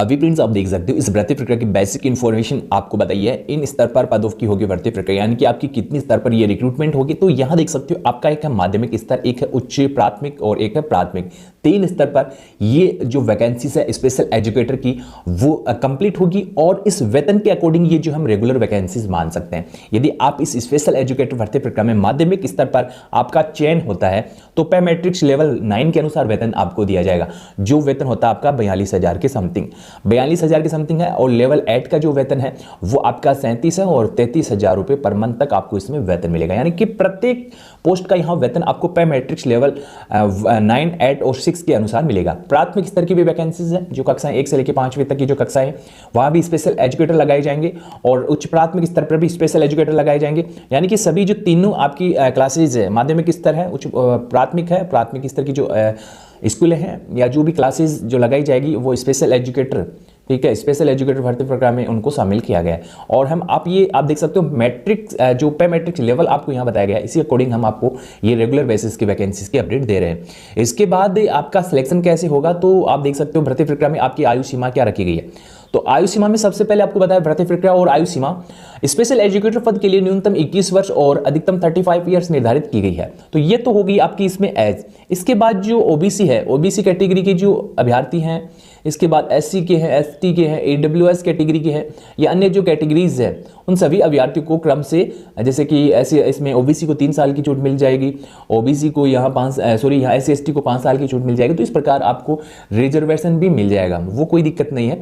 अभी फ्रेंड्स आप देख सकते हो इस भर्ती प्रक्रिया की बेसिक इन्फॉर्मेशन आपको बताइए है। इन स्तर पर पदों की होगी भर्ती प्रक्रिया, यानी कि आपकी कितनी स्तर पर ये रिक्रूटमेंट होगी। तो यहां देख सकते हो आपका एक है माध्यमिक स्तर, एक है उच्च प्राथमिक और एक है प्राथमिक। 3 स्तर पर ये जो वैकेंसीज है स्पेशल एजुकेटर की वो कंप्लीट होगी और इस वेतन के अकॉर्डिंग ये जो हम रेगुलर वैकेंसीज मान सकते हैं। यदि आप इस स्पेशल एजुकेटर भर्ती प्रक्रिया में माध्यमिक स्तर पर आपका चयन होता है तो पे मैट्रिक्स लेवल 9 के अनुसार वेतन आपको दिया जाएगा। जो वेतन होता है आपका 42,000 के समथिंग, 42,000 के समथिंग है। और लेवल 8 का जो वेतन है वो आपका 37 है और 33,000 रुपए पर मंथ तक आपको इसमें वेतन मिलेगा। यानी कि प्रत्येक पोस्ट का यहां वेतन आपको पे मैट्रिक्स लेवल 9, 8 और 6 के अनुसार मिलेगा। प्राथमिक स्तर की भी वैकेंसीज है, जो कक्षाएं 1 से लेकर 5वीं तक की जो कक्षाएं हैं वहां भी स्पेशल एजुकेटर लगाए जाएंगे और उच्च प्राथमिक स्तर पर भी स्पेशल एजुकेटर लगाए जाएंगे। यानी कि सभी जो तीनों आपकी क्लासेज है, माध्यमिक स्तर है, उच्च प्राथमिक है, प्राथमिक स्तर की जो स्कूलें हैं या जो भी क्लासेस जो लगाई जाएगी वो स्पेशल एजुकेटर, ठीक है, स्पेशल एजुकेटर भर्ती प्रोग्राम में उनको शामिल किया गया है। और हम आप देख सकते हो मैट्रिक्स जो पे मैट्रिक्स लेवल आपको यहाँ बताया गया है, इसी अकॉर्डिंग हम आपको ये रेगुलर बेसिस की वैकेंसीज की अपडेट दे रहे हैं। इसके बाद आपका सिलेक्शन कैसे होगा, तो आप देख सकते हो भर्ती प्रक्रिया में आपकी आयु सीमा क्या रखी गई है। तो आयु सीमा में सबसे पहले आपको बताया भर्ती प्रक्रिया और आयु सीमा। स्पेशल एजुकेटर पद के लिए न्यूनतम 21 वर्ष और अधिकतम 35 ईयर्स निर्धारित की गई है। तो ये तो होगी आपकी इसमें एज। इसके बाद जो ओबीसी है, ओबीसी कैटेगरी के जो अभ्यर्थी हैं, इसके बाद एससी के हैं, एसटी के हैं, ईडब्ल्यूएस कैटेगरी के हैं या अन्य जो कैटेगरीज है उन सभी अभ्यर्थियों को क्रम से, जैसे कि ऐसे इसमें ओबीसी को 3 साल की छूट मिल जाएगी, ओबीसी को यहाँ यहाँ एससी एसटी को 5 साल की छूट मिल जाएगी। तो इस प्रकार आपको रिजर्वेशन भी मिल जाएगा, वो कोई दिक्कत नहीं है।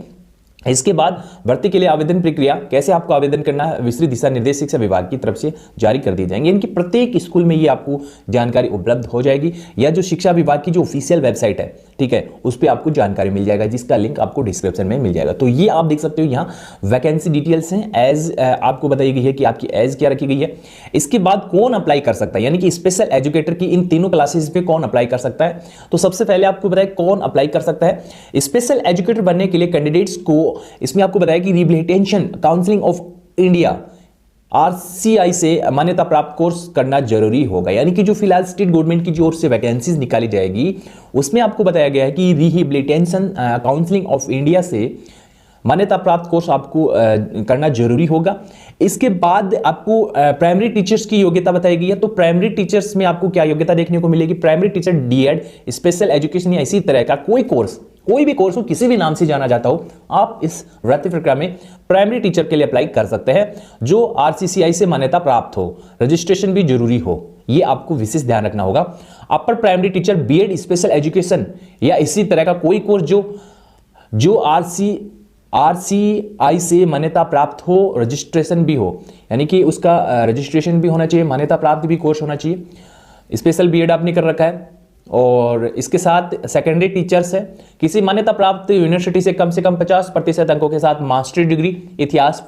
इसके बाद भर्ती के लिए आवेदन प्रक्रिया, कैसे आपको आवेदन करना है, विस्तृत दिशा निर्देश शिक्षा विभाग की तरफ से जारी कर दिए जाएंगे। इनकी प्रत्येक स्कूल में ये आपको जानकारी उपलब्ध हो जाएगी या जो शिक्षा विभाग की जो ऑफिशियल वेबसाइट है, ठीक है, उस पर आपको जानकारी मिल जाएगा, जिसका लिंक आपको डिस्क्रिप्शन में मिल जाएगा। तो ये आप देख सकते हो यहाँ वैकेंसी डिटेल्स हैं। एज आपको बताई गई है कि आपकी एज क्या रखी गई है। इसके बाद कौन अप्लाई कर सकता है, यानी कि स्पेशल एजुकेटर की इन तीनों क्लासेस पे कौन अप्लाई कर सकता है। तो सबसे पहले आपको बताया कौन अप्लाई कर सकता है। स्पेशल एजुकेटर बनने के लिए कैंडिडेट्स को, इसमें आपको बताया कि rehabilitation counselling of India RCI से मान्यता प्राप्त कोर्स करना जरूरी होगा। यानी कि जो फिलहाल स्टेट गवर्नमेंट की ओर से वैकेंसीज निकाली जाएगी उसमें आपको बताया गया है कि रिहेबिलिटेशन काउंसलिंग ऑफ इंडिया से मान्यता प्राप्त कोर्स आपको करना जरूरी होगा। इसके बाद आपको प्राइमरी टीचर्स की योग्यता बताई गई है। तो प्राइमरी टीचर्स में आपको क्या योग्यता देखने को मिलेगी, primary teacher DEd, special education या इसी तरह का कोई कोर्स, कोई भी कोर्स हो, किसी भी नाम से जाना जाता हो, आप इस भर्ती प्रक्रिया में प्राइमरी टीचर के लिए अप्लाई कर सकते हैं जो आरसीसीआई से मान्यता प्राप्त हो, रजिस्ट्रेशन भी जरूरी हो, ये आपको विशेष ध्यान रखना होगा। Upper primary teacher BEd, special education या इसी तरह का कोई कोर्स जो आरसीआई से मान्यता प्राप्त हो, रजिस्ट्रेशन भी हो, यानी कि उसका रजिस्ट्रेशन भी होना चाहिए, मान्यता प्राप्त भी कोर्स होना चाहिए। स्पेशल बीएड आपने कर रखा है। और इसके साथ सेकेंडरी टीचर्स है, किसी मान्यता प्राप्त यूनिवर्सिटी से कम 50% अंकों के साथ मास्टर डिग्री, इतिहास,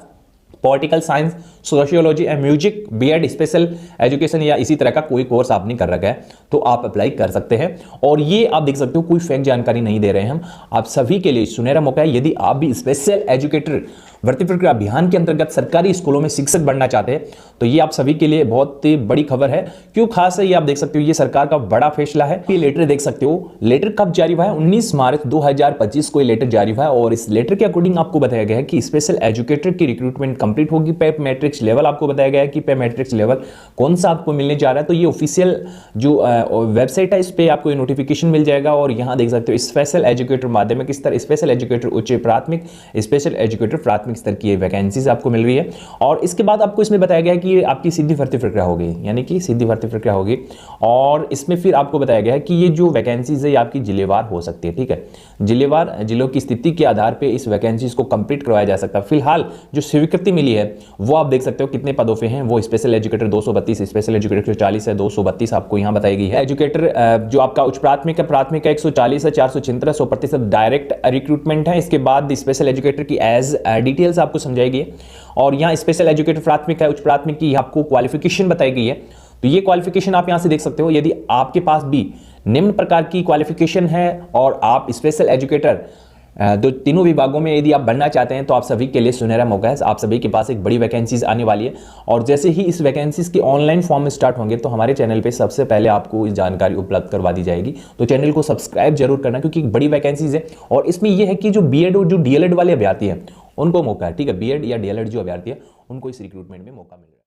political science, sociology and music, BEd, special education या इसी तरह का कोई कोर्स आपने कर रखा है तो आप अप्लाई कर सकते हैं। और ये आप देख सकते हो कोई फेक जानकारी नहीं दे रहे हैं हम, आप सभी के लिए सुनहरा मौका है। यदि आप भी स्पेशल एजुकेटर भर्ती प्रक्रिया अभियान के अंतर्गत सरकारी स्कूलों में शिक्षक बनना चाहते हैं तो ये आप सभी के लिए बहुत ही बड़ी खबर है। क्यों खास है ये आप देख सकते हो, ये सरकार का बड़ा फैसला है। ये लेटर देख सकते हो, लेटर कब जारी हुआ है, 19 मार्च 2025 को ये लेटर जारी हुआ है और इस लेटर के अकॉर्डिंग आपको बताया गया है कि स्पेशल एजुकेटर की रिक्रूटमेंट कंप्लीट होगी। पे मैट्रिक्स लेवल आपको बताया गया है कि पे मैट्रिक्स लेवल कौन सा आपको मिलने जा रहा है। तो ये ऑफिशियल जो वेबसाइट है इस पर आपको ये नोटिफिकेशन मिल जाएगा। और यहाँ देख सकते हो स्पेशल एजुकेटर माध्यमिक स्तर, स्पेशल एजुकेटर उच्च प्राथमिक, स्पेशल एजुकेटर प्राथमिक स्तर की वैकेंसीज आपको मिल रही है। और इसके बाद आपको इसमें बताया गया है कि आपकी सीधी भर्ती प्रक्रिया होगी, यानी कि सीधी भर्ती प्रक्रिया होगी। और इसमें फिर आपको बताया गया है कि ये जो वैकेंसीज है ये आपकी जिलेवार हो सकती है, ठीक है, जिलेवार, जिलों की स्थिति के आधार पर इस वैकेंसीज को कंप्लीट करवाया जा सकता है। फिलहाल जो स्वीकृति मिली है वो आप देख सकते हो कितने पदों पे हैं, वो स्पेशल एजुकेटर 232, स्पेशल एजुकेटर 140 है, 232 आपको यहां बताई गई है। एजुकेटर जो आपका उच्च प्राथमिक है, प्राथमिक 140 है, 476 100% डायरेक्ट रिक्रूटमेंट है। इसके बाद स्पेशल एजुकेटर की एज डिटेल्स आपको समझाएगी। और यहाँ स्पेशल एजुकेटर प्राथमिक है, उच्च प्राथमिक की आपको क्वालिफिकेशन बताई गई है। तो ये क्वालिफिकेशन आप यहां से देख सकते हो। यदि आपके पास भी निम्न प्रकार की क्वालिफिकेशन है और आप स्पेशल एजुकेटर तो तीनों विभागों में यदि आप बढ़ना चाहते हैं तो आप सभी के लिए सुनहरा मौका है। आप सभी के पास एक बड़ी वैकेंसीज आने वाली है और जैसे ही इस वैकेंसीज के ऑनलाइन फॉर्म स्टार्ट होंगे तो हमारे चैनल पे सबसे पहले आपको इस जानकारी उपलब्ध करवा दी जाएगी। तो चैनल को सब्सक्राइब जरूर करना, क्योंकि बड़ी वैकेंसीज है और इसमें यह है कि जो बीएड और जो डीएलएड वाले अभ्यर्थी हैं उनको मौका है, ठीक है। बीएड या डीएलएड जो अभ्यर्थी है उनको इस रिक्रूटमेंट में मौका मिल रहा है।